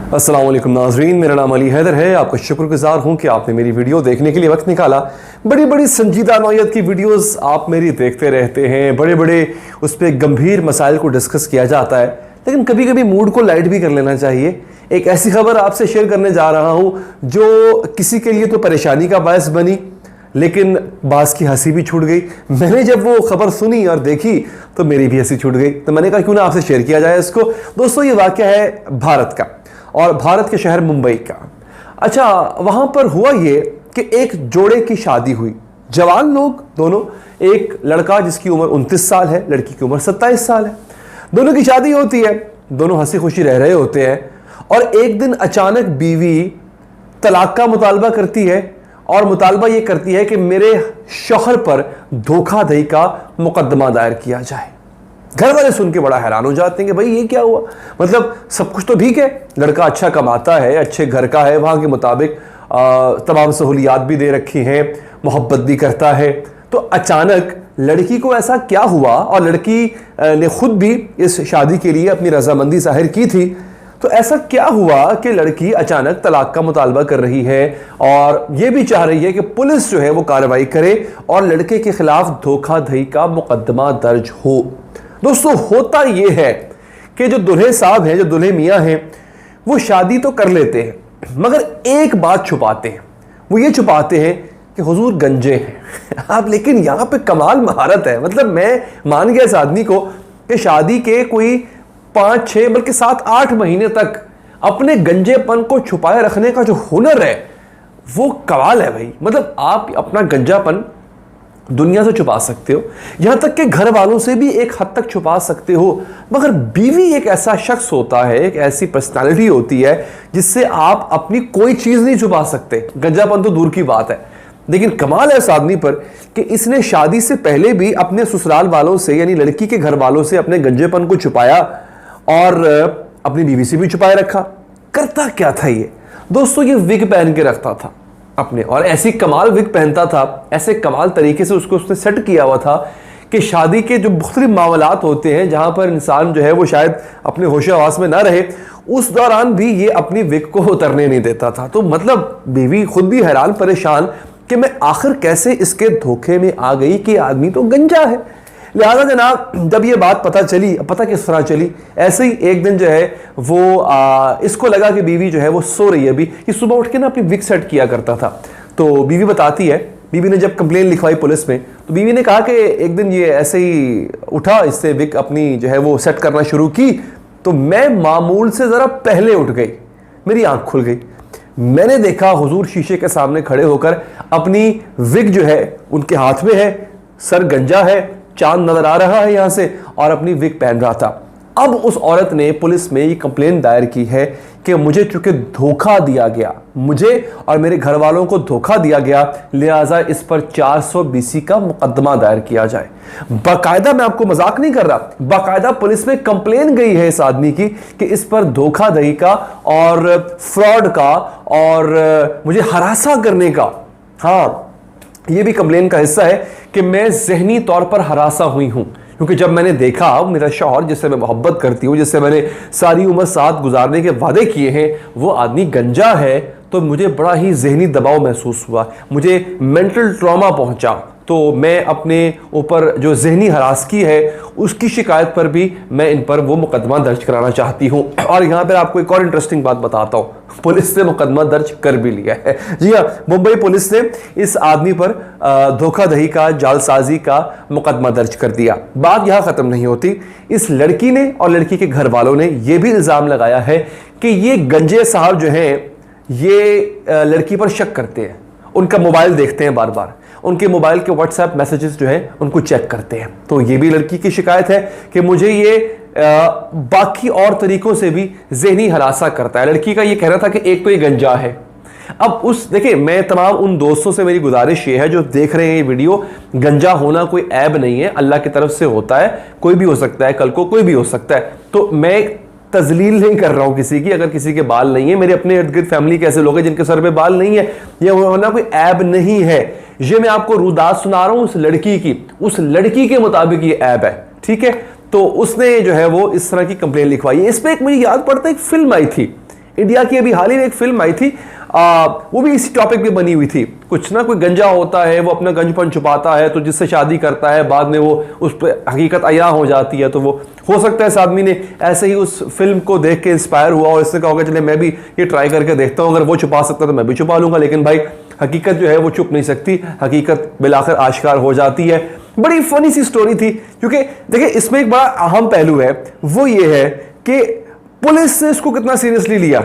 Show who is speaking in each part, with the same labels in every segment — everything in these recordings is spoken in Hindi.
Speaker 1: अस्सलाम वालेकुम नाज़रीन, मेरा नाम अली हैदर है। आपका शुक्रगुजार हूँ कि आपने मेरी वीडियो देखने के लिए वक्त निकाला। बड़ी बड़ी संजीदा नौयत की वीडियोस आप मेरी देखते रहते हैं, बड़े बड़े उस पर गंभीर मसाइल को डिस्कस किया जाता है, लेकिन कभी कभी मूड को लाइट भी कर लेना चाहिए। एक ऐसी खबर आपसे शेयर करने जा रहा हूँ जो किसी के लिए तो परेशानी का बायस बनी, लेकिन बास की हंसी भी छूट गई। मैंने जब वो खबर सुनी और देखी तो मेरी भी हंसी छूट गई, तो मैंने कहा क्यों ना आपसे शेयर किया जाए इसको। दोस्तों, ये वाक़या है भारत का और भारत के शहर मुंबई का। अच्छा, वहां पर हुआ ये कि एक जोड़े की शादी हुई, जवान लोग दोनों, एक लड़का जिसकी उम्र 29 साल है, लड़की की उम्र 27 साल है। दोनों की शादी होती है, दोनों हंसी खुशी रह रहे होते हैं और एक दिन अचानक बीवी तलाक का मुतालबा करती है और मुतालबा ये करती है कि मेरे शौहर पर धोखाधड़ी का मुकदमा दायर किया जाए। घर वाले सुन के बड़ा हैरान हो जाते हैं कि भाई ये क्या हुआ, मतलब सब कुछ तो ठीक है, लड़का अच्छा कमाता है, अच्छे घर का है, वहां के मुताबिक तमाम सहूलियात भी दे रखी हैं, मोहब्बत भी करता है, तो अचानक लड़की को ऐसा क्या हुआ। और लड़की ने खुद भी इस शादी के लिए अपनी रजामंदी जाहिर की थी, तो ऐसा क्या हुआ कि लड़की अचानक तलाक का मुतालबा कर रही है और यह भी चाह रही है कि पुलिस जो है वो कार्रवाई करे और लड़के के खिलाफ धोखाधड़ी का मुकदमा दर्ज हो। दोस्तों, होता यह है कि जो दूल्हे साहब हैं, जो दूल्हे मियाँ हैं, वो शादी तो कर लेते हैं मगर एक बात छुपाते हैं। वो ये छुपाते हैं कि हुजूर गंजे हैं आप। लेकिन यहां पे कमाल महारत है। मतलब मैं मान गया इस आदमी को कि शादी के कोई 5-6 बल्कि 7-8 महीने तक अपने गंजेपन को छुपाए रखने का जो हुनर है वो कमाल है भाई। मतलब आप अपना गंजापन दुनिया से छुपा सकते हो, यहां तक कि घर वालों से भी एक हद तक छुपा सकते हो, मगर बीवी एक ऐसा शख्स होता है, एक ऐसी पर्सनालिटी होती है जिससे आप अपनी कोई चीज नहीं छुपा सकते। गंजापन तो दूर की बात है, लेकिन कमाल है इस आदमी पर कि इसने शादी से पहले भी अपने ससुराल वालों से, यानी लड़की के घर वालों से, अपने गंजेपन को छुपाया और अपनी बीवी से भी छुपाए रखा। करता क्या था ये दोस्तों, ये विग पहन के रखता था अपने, और ऐसी कमाल विग पहनता था, ऐसे कमाल तरीके से उसको उसने सेट किया हुआ था कि शादी के जो मुख्तलिफ मामलात होते हैं जहां पर इंसान जो है वो शायद अपने होशो हवास में ना रहे, उस दौरान भी ये अपनी विग को उतरने नहीं देता था। तो मतलब बीवी खुद भी हैरान परेशान कि मैं आखिर कैसे इसके धोखे में आ गई कि आदमी तो गंजा है। लिहाजा जनाब, जब ये बात पता चली, पता किस तरह चली, ऐसे ही एक दिन जो है वो इसको लगा कि बीवी जो है वो सो रही है अभी, कि सुबह उठ के ना अपनी विग सेट किया करता था। तो बीवी बताती है, बीवी ने जब कंप्लेन लिखवाई पुलिस में, तो बीवी ने कहा कि एक दिन ये ऐसे ही उठा, इससे विग अपनी जो है वो सेट करना शुरू की, तो मैं मामूल से जरा पहले उठ गई, मेरी आंख खुल गई। मैंने देखा हुजूर शीशे के सामने खड़े होकर अपनी विग जो है उनके हाथ में है, सर गंजा है, चांद नजर आ रहा है यहां से, और अपनी विग पहन रहा था। अब उस औरत ने पुलिस में ये कंप्लेन दायर की है कि मुझे चूंकि धोखा दिया गया, मुझे और मेरे घर वालों को धोखा दिया गया, लिहाजा इस पर 420 का मुकदमा दायर किया जाए। बाकायदा, मैं आपको मजाक नहीं कर रहा, बाकायदा पुलिस में कंप्लेन गई है इस आदमी की कि इस पर धोखाधड़ी का और फ्रॉड का और मुझे हरासा करने का, हाँ ये भी कंप्लेन का हिस्सा है कि मैं ज़हनी तौर पर हरासा हुई हूं, क्योंकि जब मैंने देखा मेरा शौहर जिससे मैं मोहब्बत करती हूँ, जिससे मैंने सारी उम्र साथ गुजारने के वादे किए हैं, वो आदमी गंजा है, तो मुझे बड़ा ही ज़हनी दबाव महसूस हुआ, मुझे मेंटल ट्रॉमा पहुंचा। तो मैं अपने ऊपर जो ज़हनी हरासगी है उसकी शिकायत पर भी मैं इन पर वो मुकदमा दर्ज कराना चाहती हूँ। और यहाँ पर आपको एक और इंटरेस्टिंग बात बताता हूँ, पुलिस ने मुकदमा दर्ज कर भी लिया है। जी हाँ, मुंबई पुलिस ने इस आदमी पर धोखाधड़ी का, जालसाजी का मुकदमा दर्ज कर दिया। बात यहाँ ख़त्म नहीं होती, इस लड़की ने और लड़की के घर वालों ने यह भी इल्ज़ाम लगाया है कि ये गंजे साहब जो हैं ये लड़की पर शक करते हैं, उनका मोबाइल देखते हैं, बार बार उनके मोबाइल के व्हाट्सएप मैसेजेस जो हैं उनको चेक करते हैं। तो ये भी लड़की की शिकायत है कि मुझे ये बाकी और तरीकों से भी ज़हनी हरासा करता है। लड़की का ये कहना था कि एक तो ये गंजा है। अब देखिए, मैं तमाम उन दोस्तों से मेरी गुजारिश ये है जो देख रहे हैं ये वीडियो, गंजा होना कोई ऐब नहीं है, अल्लाह की तरफ से होता है, कोई भी हो सकता है, कल को कोई भी हो सकता है। तो मैं तजलील नहीं कर रहा हूं किसी की, अगर किसी के बाल नहीं है, मेरे अपने इर्द गिर्द फैमिली के ऐसे लोग हैं जिनके सर पे बाल नहीं है, ये होना कोई ऐब नहीं है। ये मैं आपको रुदात सुना रहा हूं उस लड़की की, उस लड़की के मुताबिक ये ऐब है, ठीक है। तो उसने जो है वो इस तरह की कंप्लेन लिखवाई है। इस पर एक मुझे याद पड़ता है, एक फिल्म आई थी, इंडिया की अभी हाल ही में एक फिल्म आई थी, वो भी इसी टॉपिक पे बनी हुई थी। कुछ ना कोई गंजा होता है, वो अपना गंजपन छुपाता है, तो जिससे शादी करता है बाद में वो उस पर हकीकत अया हो जाती है। तो वो हो सकता है इस आदमी ने ऐसे ही उस फिल्म को देख के इंस्पायर हुआ और इसने कहा होगा चले मैं भी ये ट्राई करके देखता हूँ, अगर वो छुपा सकता तो मैं भी छुपा लूंगा। लेकिन भाई हकीकत जो है वो छुप नहीं सकती, हकीकत बिलाखिर आश्कार हो जाती है। बड़ी फनी सी स्टोरी थी, क्योंकि देखिए इसमें एक बड़ा अहम पहलू है, वो ये है कि पुलिस ने इसको कितना सीरियसली लिया,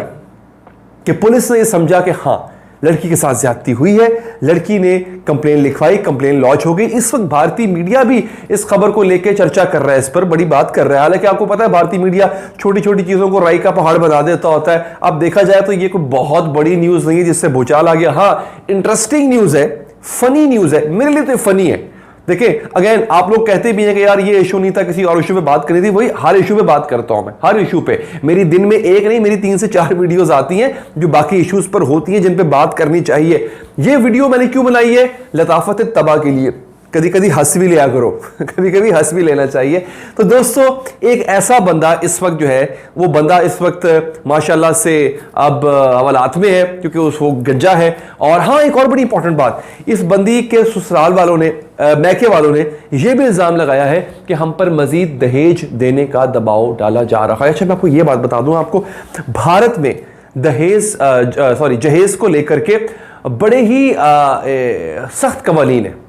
Speaker 1: कि पुलिस ने ये समझा कि हाँ लड़की के साथ ज्यादती हुई है, लड़की ने कंप्लेन लिखवाई, कंप्लेन लॉन्च हो गई। इस वक्त भारतीय मीडिया भी इस खबर को लेकर चर्चा कर रहा है, इस पर बड़ी बात कर रहा है। हालांकि आपको पता है भारतीय मीडिया छोटी छोटी चीजों को राई का पहाड़ बना देता होता है। अब देखा जाए तो ये कोई बहुत बड़ी न्यूज नहीं है जिससे भूचाल आ गया। हाँ इंटरेस्टिंग न्यूज है, फनी न्यूज है, मेरे लिए तो फनी है। देखिए अगेन आप लोग कहते भी हैं कि यार ये इशू नहीं था, किसी और इशू पे बात करनी थी, वही हर इशू पे बात करता हूं मैं, हर इशू पे। मेरी दिन में एक नहीं, मेरी 3 से 4 वीडियोस आती हैं जो बाकी इश्यूज पर होती हैं, जिन पे बात करनी चाहिए। ये वीडियो मैंने क्यों बनाई है? लताफत तबाह के लिए। कभी कभी हंस भी लिया करो, कभी कभी हंस भी लेना चाहिए। तो दोस्तों एक ऐसा बंदा इस वक्त जो है, वो बंदा इस वक्त माशाल्लाह से अब हवालात में है, क्योंकि वो गंजा है। और हाँ एक और बड़ी इंपॉर्टेंट बात, इस बंदी के ससुराल वालों ने, मैके वालों ने यह भी इल्जाम लगाया है कि हम पर मजीद दहेज देने का दबाव डाला जा रहा है। अच्छा मैं आपको यह बात बता दूं, आपको भारत में जहेज को लेकर के बड़े ही सख्त कवानीन है।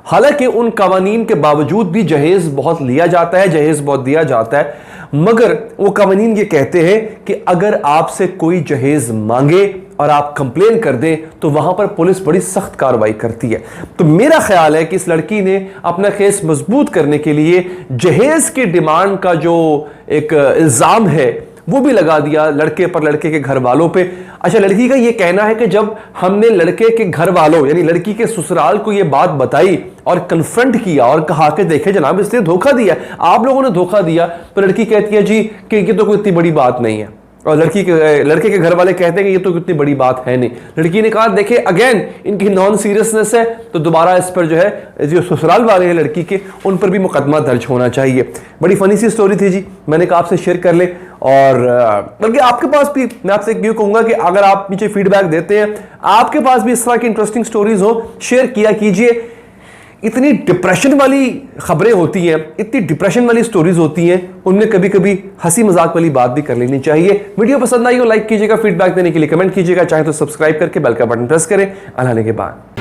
Speaker 1: हालांकि उन कवानीन के बावजूद भी जहेज बहुत लिया जाता है, जहेज बहुत दिया जाता है, मगर वो कवानीन ये कहते हैं कि अगर आपसे कोई जहेज मांगे और आप कंप्लेन कर दें तो वहां पर पुलिस बड़ी सख्त कार्रवाई करती है। तो मेरा ख्याल है कि इस लड़की ने अपना केस मजबूत करने के लिए जहेज की डिमांड का जो एक इल्जाम है वो भी लगा दिया लड़के पर, लड़के के घर वालों पे। अच्छा लड़की का ये कहना है कि जब हमने लड़के के घर वालों यानी लड़की के ससुराल को ये बात बताई और कन्फ्रंट किया और कहा कि देखे जनाब इसने धोखा दिया, आप लोगों ने धोखा दिया, तो लड़की कहती है जी कि ये तो कोई इतनी बड़ी बात नहीं है। और लड़के के घर वाले कहते हैं कि ये तो इतनी बड़ी बात है नहीं। लड़की ने कहा देखिए अगेन इनकी नॉन सीरियसनेस है, तो दोबारा इस पर जो है जो ससुराल वाले हैं लड़की के, उन पर भी मुकदमा दर्ज होना चाहिए। बड़ी फनी सी स्टोरी थी जी, मैंने कहा आपसे शेयर कर ले। और बल्कि आपके पास भी मैं आपसे ये कहूंगा कि अगर आप नीचे फीडबैक देते हैं, आपके पास भी इस तरह की इंटरेस्टिंग स्टोरीज हो, शेयर किया कीजिए। इतनी डिप्रेशन वाली खबरें होती हैं, इतनी डिप्रेशन वाली स्टोरीज होती हैं, उनमें कभी कभी हंसी मजाक वाली बात भी कर लेनी चाहिए। वीडियो पसंद आई हो लाइक कीजिएगा, फीडबैक देने के लिए कमेंट कीजिएगा, चाहे तो सब्सक्राइब करके बेल का बटन प्रेस करें। अल्लाह के बाद।